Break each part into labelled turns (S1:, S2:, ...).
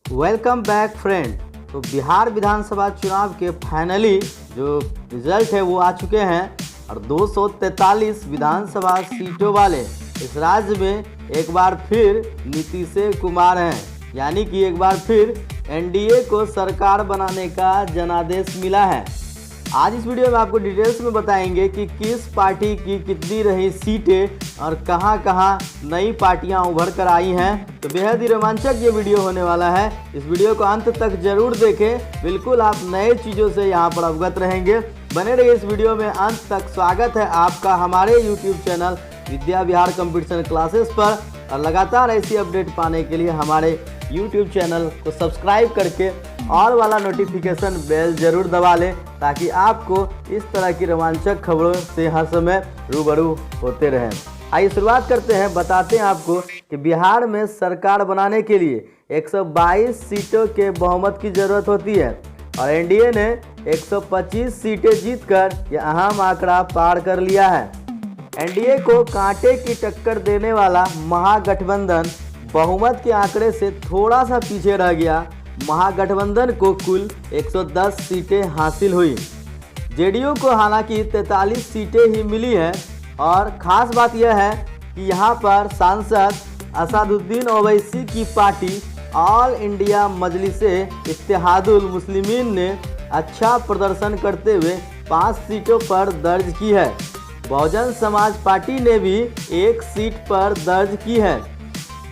S1: Welcome back friend. तो बिहार विधानसभा चुनाव के फाइनली जो रिजल्ट है वो आ चुके हैं और 243 विधानसभा सीटों वाले इस राज्य में एक बार फिर नीतीश कुमार हैं, यानी कि एक बार फिर एनडीए को सरकार बनाने का जनादेश मिला है। आज इस वीडियो में आपको डिटेल्स में बताएंगे कि किस पार्टी की कितनी रही सीटें और कहां कहां नई पार्टियां उभर कर आई हैं। तो बेहद ही रोमांचक ये वीडियो होने वाला है। इस वीडियो को अंत तक जरूर देखें, बिल्कुल आप नए चीज़ों से यहां पर अवगत रहेंगे। बने रहिए इस वीडियो में अंत तक। स्वागत है आपका हमारे YouTube channel Vidya Vihar competition classes पर, और लगातार ऐसी अपडेट पाने के लिए हमारे यूट्यूब चैनल को सब्सक्राइब करके ऑल वाला नोटिफिकेशन बेल जरूर दबा लें, ताकि आपको इस तरह की रोमांचक खबरों से हर समय रूबरू होते रहें। आइए शुरुआत करते हैं। बताते हैं आपको कि बिहार में सरकार बनाने के लिए 122 सीटों के बहुमत की ज़रूरत होती है और एनडीए ने 125 सीटें जीतकर यह अहम आंकड़ा पार कर लिया है। एनडीए को कांटे की टक्कर देने वाला महागठबंधन बहुमत के आंकड़े से थोड़ा सा पीछे रह गया। महागठबंधन को कुल 110 सीटें हासिल हुई। जेडीयू को हालांकि 43 सीटें ही मिली हैं और ख़ास बात यह है कि यहाँ पर सांसद असदुद्दीन ओवैसी की पार्टी ऑल इंडिया मजलिसे इत्तेहादुल मुस्लिमीन ने अच्छा प्रदर्शन करते हुए 5 सीटों पर दर्ज की है। बहुजन समाज पार्टी ने भी 1 सीट पर दर्ज की है।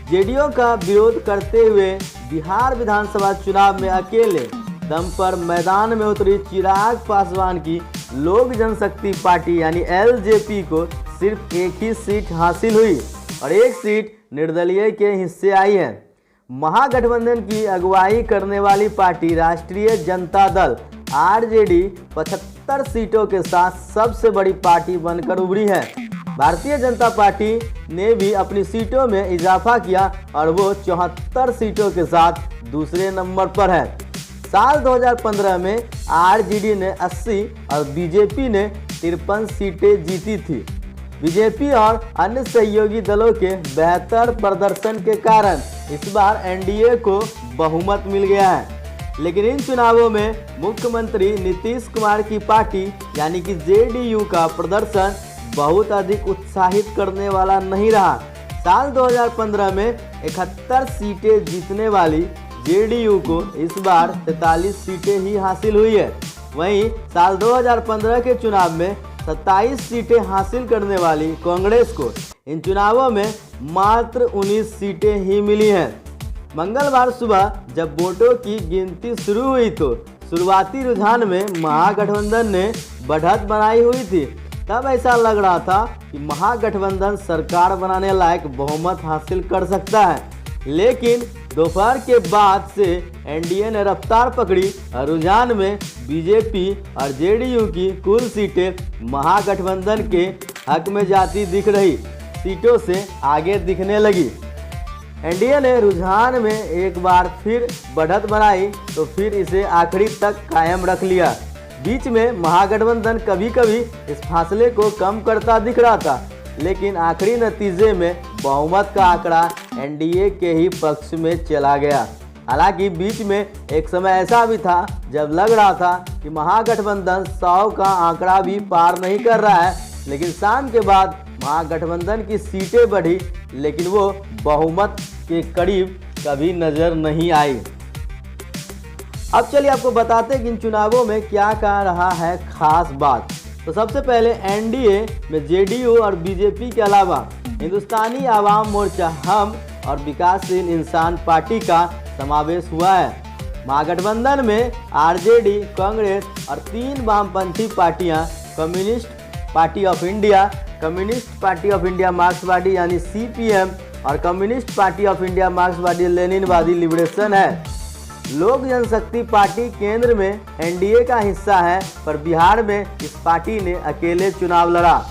S1: जेडीयू का विरोध करते हुए बिहार विधानसभा चुनाव में अकेले दम पर मैदान में उतरी चिराग पासवान की लोक जनशक्ति पार्टी यानी एलजेपी को सिर्फ 1 ही सीट हासिल हुई और 1 सीट निर्दलीय के हिस्से आई है। महागठबंधन की अगुवाई करने वाली पार्टी राष्ट्रीय जनता दल आरजेडी 75 सीटों के साथ सबसे बड़ी पार्टी बनकर उभरी है। भारतीय जनता पार्टी ने भी अपनी सीटों में इजाफा किया और वो 74 सीटों के साथ दूसरे नंबर पर है। साल 2015 में आरजेडी ने 80 और बीजेपी ने 53 सीटें जीती थी। बीजेपी और अन्य सहयोगी दलों के बेहतर प्रदर्शन के कारण इस बार एनडीए को बहुमत मिल गया है। लेकिन इन चुनावों में मुख्यमंत्री नीतीश कुमार की पार्टी यानी कि जेडीयू का प्रदर्शन बहुत अधिक उत्साहित करने वाला नहीं रहा। साल 2015 में 71 सीटें जीतने वाली जेडीयू को इस बार 43 सीटें ही हासिल हुई है। वहीं साल 2015 के चुनाव में 27 सीटें हासिल करने वाली कांग्रेस को इन चुनावों में मात्र 19 सीटें ही मिली हैं। मंगलवार सुबह जब वोटों की गिनती शुरू हुई तो शुरुआती रुझान में महागठबंधन ने बढ़त बनाई हुई थी। तब ऐसा लग रहा था कि महागठबंधन सरकार बनाने लायक बहुमत हासिल कर सकता है, लेकिन दोपहर के बाद से एनडीए ने रफ्तार पकड़ी और रुझान में बीजेपी और जेडीयू की कुल सीटें महागठबंधन के हक में जाती दिख रही सीटों से आगे दिखने लगी। एनडीए ने रुझान में एक बार फिर बढ़त बनाई तो फिर इसे आखिरी तक कायम रख लिया। बीच में महागठबंधन कभी कभी इस फासले को कम करता दिख रहा था, लेकिन आखिरी नतीजे में बहुमत का आंकड़ा एनडीए के ही पक्ष में चला गया। हालांकि बीच में एक समय ऐसा भी था जब लग रहा था कि महागठबंधन 100 का आंकड़ा भी पार नहीं कर रहा है, लेकिन शाम के बाद महागठबंधन की सीटें बढ़ी, लेकिन वो बहुमत के करीब कभी नजर नहीं आई। अब चलिए आपको बताते हैं कि इन चुनावों में क्या क्या रहा है खास बात। तो सबसे पहले एनडीए में जेडीयू और बीजेपी के अलावा हिंदुस्तानी आवाम मोर्चा हम और विकासशील इंसान पार्टी का समावेश हुआ है। महागठबंधन में आरजेडी, कांग्रेस और 3 वामपंथी पार्टियां communist party of India, communist party of India मार्क्सवादी यानी सीपीएम और कम्युनिस्ट पार्टी ऑफ इंडिया मार्क्सवादी लेनिनवादी लिबरेशन है। लोक जनशक्ति पार्टी केंद्र में एनडीए का हिस्सा है, पर बिहार में इस पार्टी ने अकेले चुनाव लड़ा।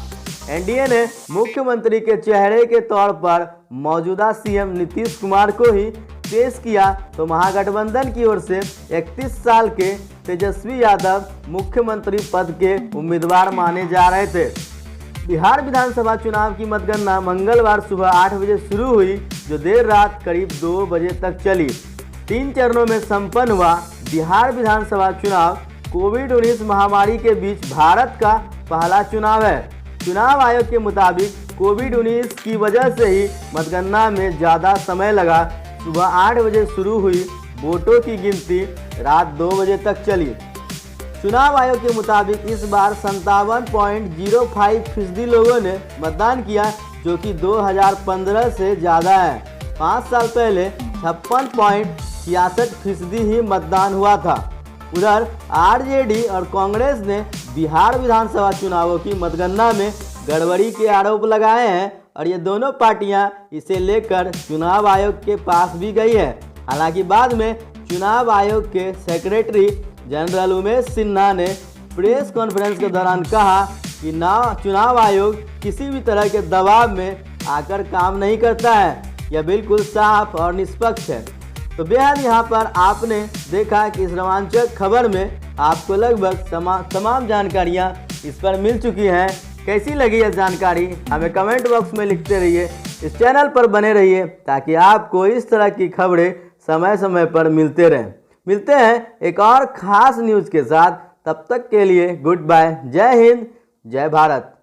S1: एनडीए ने मुख्यमंत्री के चेहरे के तौर पर मौजूदा सीएम नीतीश कुमार को ही पेश किया, तो महागठबंधन की ओर से 31 साल के तेजस्वी यादव मुख्यमंत्री पद के उम्मीदवार माने जा रहे थे। बिहार विधानसभा चुनाव की मतगणना मंगलवार सुबह 8 बजे शुरू हुई, जो देर रात करीब 2 बजे तक चली। 3 चरणों में संपन्न हुआ बिहार विधानसभा चुनाव कोविड-19 महामारी के बीच भारत का पहला चुनाव है। चुनाव आयोग के मुताबिक कोविड-19 की वजह से ही मतगणना में ज़्यादा समय लगा। सुबह 8 बजे शुरू हुई वोटों की गिनती रात 2 बजे तक चली। चुनाव आयोग के मुताबिक इस बार 57.05% लोगों ने मतदान किया, जो कि 2015 से ज़्यादा है। 5 साल पहले 56.66% ही मतदान हुआ था। उधर आरजेडी और कांग्रेस ने बिहार विधानसभा चुनावों की मतगणना में गड़बड़ी के आरोप लगाए हैं और ये दोनों पार्टियां इसे लेकर चुनाव आयोग के पास भी गई है। हालांकि बाद में चुनाव आयोग के सेक्रेटरी जनरल उमेश सिन्हा ने प्रेस कॉन्फ्रेंस के दौरान कहा कि चुनाव आयोग किसी भी तरह के दबाव में आकर काम नहीं करता है, यह बिल्कुल साफ और निष्पक्ष है। तो बेहद यहाँ पर आपने देखा कि इस रोमांचक खबर में आपको लगभग तमाम जानकारियाँ इस पर मिल चुकी हैं। कैसी लगी यह जानकारी हमें कमेंट बॉक्स में लिखते रहिए। इस चैनल पर बने रहिए ताकि आपको इस तरह की खबरें समय समय पर मिलते रहें। मिलते हैं एक और खास न्यूज़ के साथ, तब तक के लिए गुड बाय। जय हिंद, जय भारत।